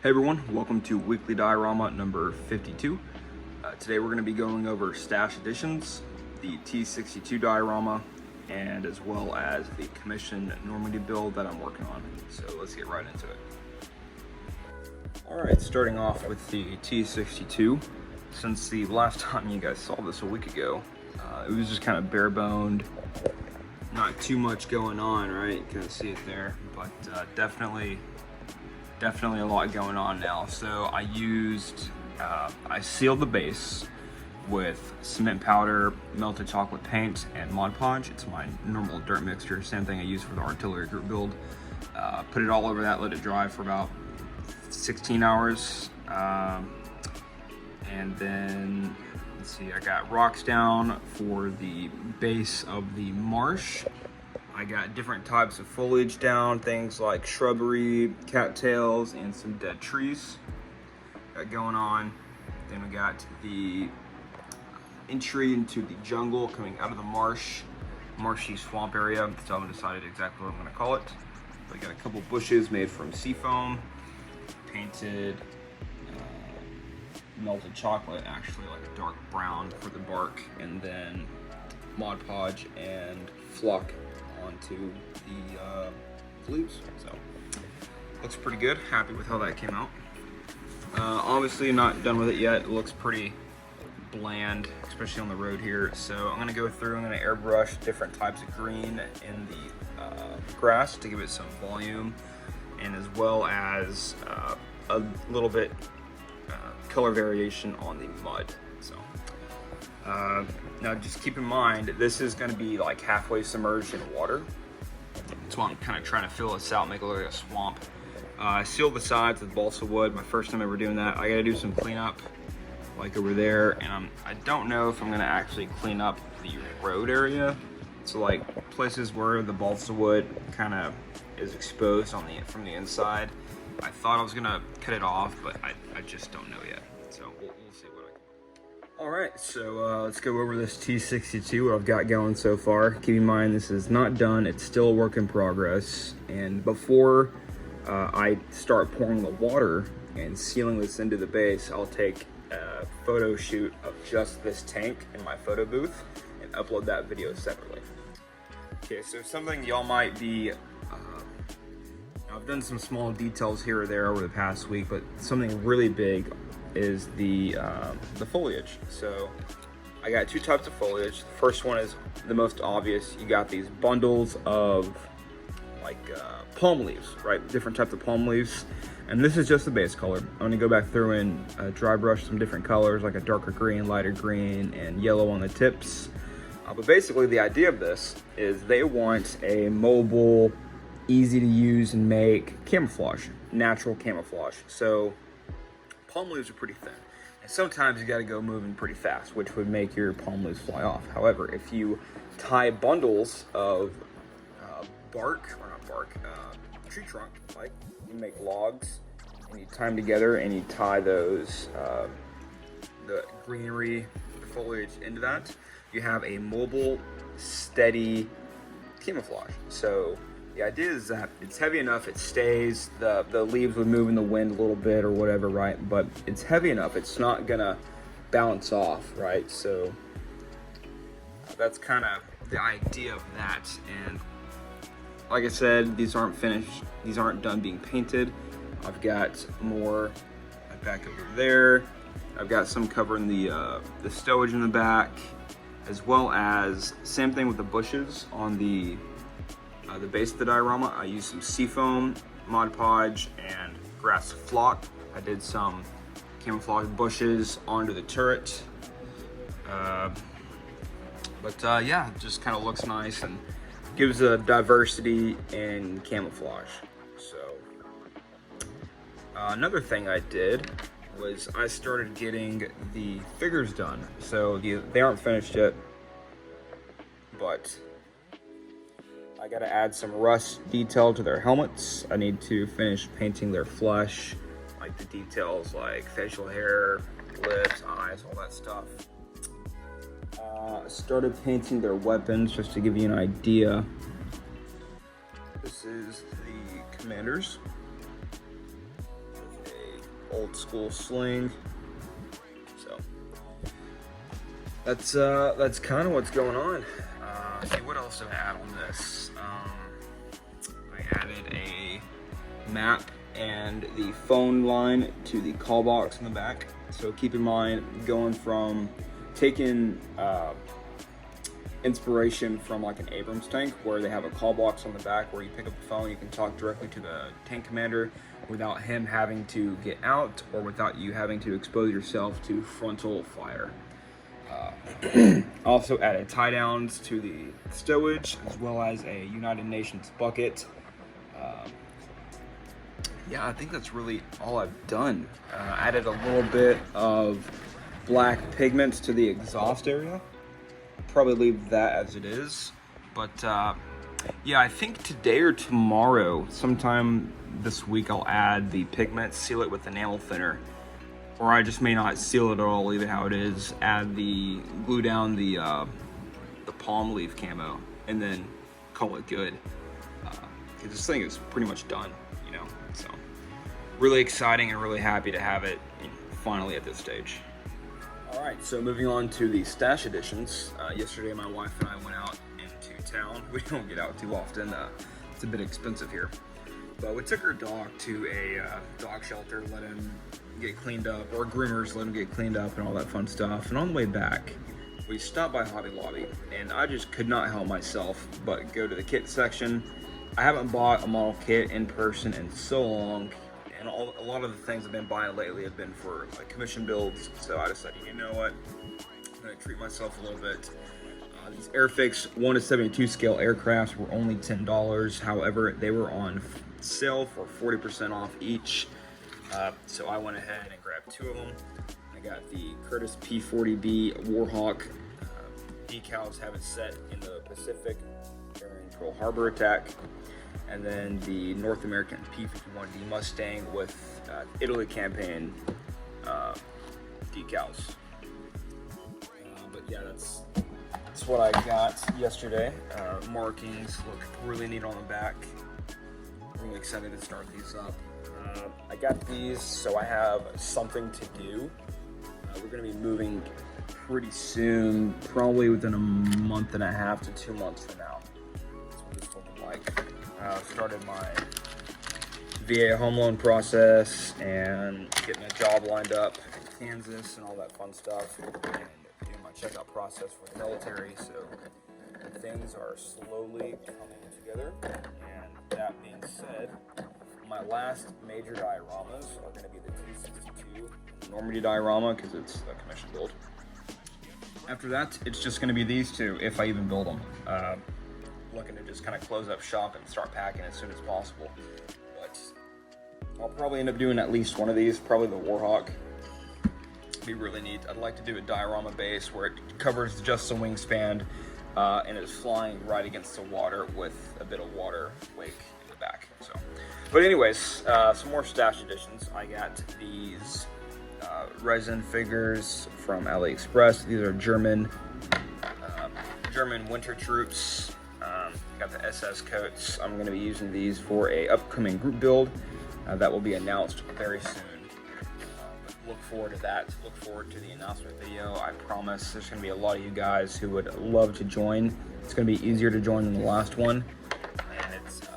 Hey everyone, welcome to Weekly Diorama number 52. Today we're going to be going over stash additions, the T62 diorama, and as well as the commissioned Normandy build that I'm working on. So let's get right into it. Alright, starting off with the T62. Since the last time you guys saw this a week ago, it was just kind of bare boned, not too much going on, right? You can see it there, but definitely a lot going on now. So I sealed the base with cement powder, melted chocolate paint, and Mod Podge. It's my normal dirt mixture, same thing I use for the artillery group build. Put it all over that, let it dry for about 16 hours. And then, let's see, I got rocks down for the base of the marsh. I got different types of foliage down, things like shrubbery, cattails, and some dead trees got going on. Then we got the entry into the jungle coming out of the marshy swamp area. So I haven't decided exactly what I'm gonna call it. But I got a couple bushes made from seafoam, painted melted chocolate, actually like a dark brown for the bark, and then Mod Podge and flock onto the leaves. So looks pretty good. Happy with how that came out. Obviously not done with it yet. It looks pretty bland, especially on the road here. So I'm gonna go through, I'm gonna airbrush different types of green in the grass to give it some volume, and as well as a little bit color variation on the mud. So now just keep in mind, this is gonna be like halfway submerged in water. That's why I'm kind of trying to fill this out, make it look like a swamp. I sealed the sides with balsa wood, my first time ever doing that. I gotta do some cleanup, like over there, and I don't know if I'm gonna actually clean up the road area. So like places where the balsa wood kind of is exposed on from the inside. I thought I was gonna cut it off, but I just don't know yet. So we'll see what I can do. All right, so let's go over this T62, what I've got going so far. Keep in mind, this is not done. It's still a work in progress. And before I start pouring the water and sealing this into the base, I'll take a photo shoot of just this tank in my photo booth and upload that video separately. Okay, so something y'all might be I've done some small details here or there over the past week, but something really big is the foliage. So I got two types of foliage. The first one is the most obvious. You got these bundles of like palm leaves, right? Different types of palm leaves. And this is just the base color. I'm gonna go back through and dry brush some different colors, like a darker green, lighter green, and yellow on the tips. But basically the idea of this is they want a mobile, easy to use and make camouflage, natural camouflage. So palm leaves are pretty thin, and sometimes you got to go moving pretty fast, which would make your palm leaves fly off. However, if you tie bundles of tree trunk, like you make logs and you tie them together and you tie those the greenery, the foliage into that, you have a mobile, steady camouflage. So the idea is that it's heavy enough, it stays, the leaves would move in the wind a little bit or whatever, right? But it's heavy enough, it's not gonna bounce off, right? So that's kind of the idea of that. And like I said, these aren't finished, these aren't done being painted. I've got more back over there. I've got some covering the stowage in the back, as well as same thing with the bushes on the base of the diorama. I used some seafoam, Mod Podge, and grass flock. I did some camouflage bushes onto the turret. Yeah, it just kind of looks nice and gives a diversity in camouflage. So another thing I did was I started getting the figures done. So they aren't finished yet, but I gotta add some rust detail to their helmets. I need to finish painting their flesh, like the details like facial hair, lips, eyes, all that stuff. Started painting their weapons just to give you an idea. This is the commanders. old school sling. So that's kind of what's going on. See, what else did I add on this? I added a map and the phone line to the call box in the back. So keep in mind, going from taking inspiration from like an Abrams tank, where they have a call box on the back where you pick up the phone, you can talk directly to the tank commander without him having to get out or without you having to expose yourself to frontal fire. Also added tie downs to the stowage, as well as a United Nations bucket. Yeah, I think that's really all I've done. Added a little bit of black pigments to the exhaust area. Probably leave that as it is. But yeah, I think today or tomorrow, sometime this week, I'll add the pigment, seal it with enamel thinner. Or I just may not seal it at all, leave it how it is. Glue down the palm leaf camo, and then call it good. This thing is pretty much done, you know. So really exciting and really happy to have it finally at this stage. All right, so moving on to the stash additions. Yesterday, my wife and I went out into town. We don't get out too often. It's a bit expensive here. But we took our dog to a dog shelter, let him get cleaned up, or groomers, let him get cleaned up and all that fun stuff. And on the way back, we stopped by Hobby Lobby, and I just could not help myself but go to the kit section. I haven't bought a model kit in person in so long, and a lot of the things I've been buying lately have been for like commission builds. So I decided, you know what, I'm gonna treat myself a little bit. These Airfix 1:72 scale aircrafts were only $10. However, they were on sale for 40% off each. So I went ahead and grabbed two of them. I got the Curtis P40B Warhawk decals, have it set in the Pacific during Pearl Harbor attack, and then the North American P51D Mustang with Italy campaign decals. But yeah, that's what I got yesterday. Markings look really neat on the back. Really excited to start these up. I got these so I have something to do. We're going to be moving pretty soon, probably within a month and a half to 2 months from now. That's what it's looking like. Started my VA home loan process and getting a job lined up in Kansas and all that fun stuff, and doing my checkout process for the military. So things are slowly coming together. And that being said, my last major dioramas are going to be the T62 Normandy diorama, because it's a commission build. After that, it's just going to be these two, if I even build them. Looking to just kind of close up shop and start packing as soon as possible. But I'll probably end up doing at least one of these, probably the Warhawk. It'd be really neat. I'd like to do a diorama base where it covers just the wingspan and is flying right against the water with a bit of water wake in the back. So, but anyways, some more stash additions. I got these Resin Figures from AliExpress. These are German winter troops. Got the SS coats. I'm going to be using these for a upcoming group build that will be announced very soon. Look forward to that. Look forward to the announcement video. I promise there's going to be a lot of you guys who would love to join. It's going to be easier to join than the last one, and it's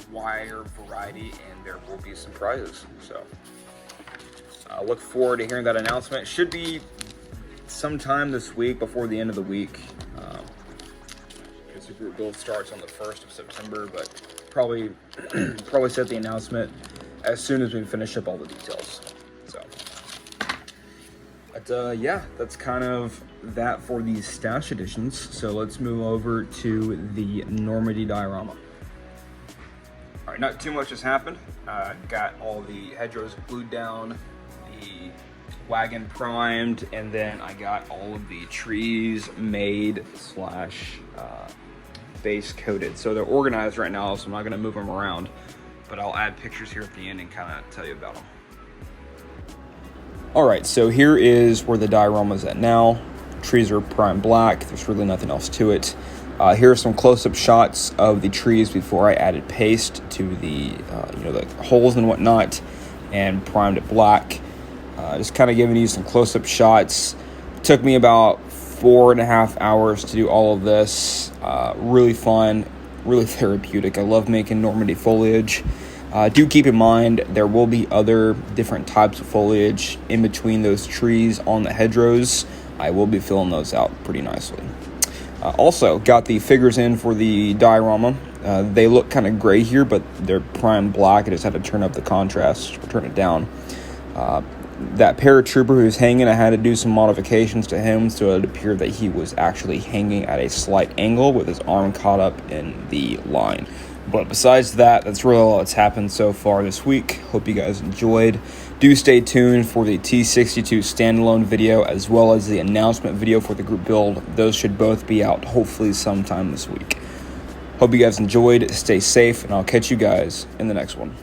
wider variety, and there will be some prizes. So look forward to hearing that announcement. It should be sometime this week, before the end of the week. The group build starts on the 1st of September, but probably set the announcement as soon as we finish up all the details. So, but yeah, that's kind of that for these stash additions. So let's move over to the Normandy diorama. All right, not too much has happened. Got all the hedgerows glued down, the wagon primed, and then I got all of the trees made / base coated. So they're organized right now, so I'm not going to move them around, but I'll add pictures here at the end and kind of tell you about them. All right, so here is where the diorama's at now. Trees are primed black. There's really nothing else to it. Here are some close-up shots of the trees before I added paste to the the holes and whatnot. and primed it black. Just kind of giving you some close-up shots. Took me about 4.5 hours to do all of this. Really fun, really therapeutic. I love making Normandy foliage. Do keep in mind there will be other different types of foliage in between those trees on the hedgerows. I will be filling those out pretty nicely. Also, got the figures in for the diorama. They look kind of gray here, but they're primed black. I just had to turn up the contrast or turn it down. That paratrooper who's hanging, I had to do some modifications to him so it appeared that he was actually hanging at a slight angle with his arm caught up in the line. But besides that, that's really all that's happened so far this week. Hope you guys enjoyed. Do stay tuned for the T62 standalone video as well as the announcement video for the group build. Those should both be out hopefully sometime this week. Hope you guys enjoyed. Stay safe, and I'll catch you guys in the next one.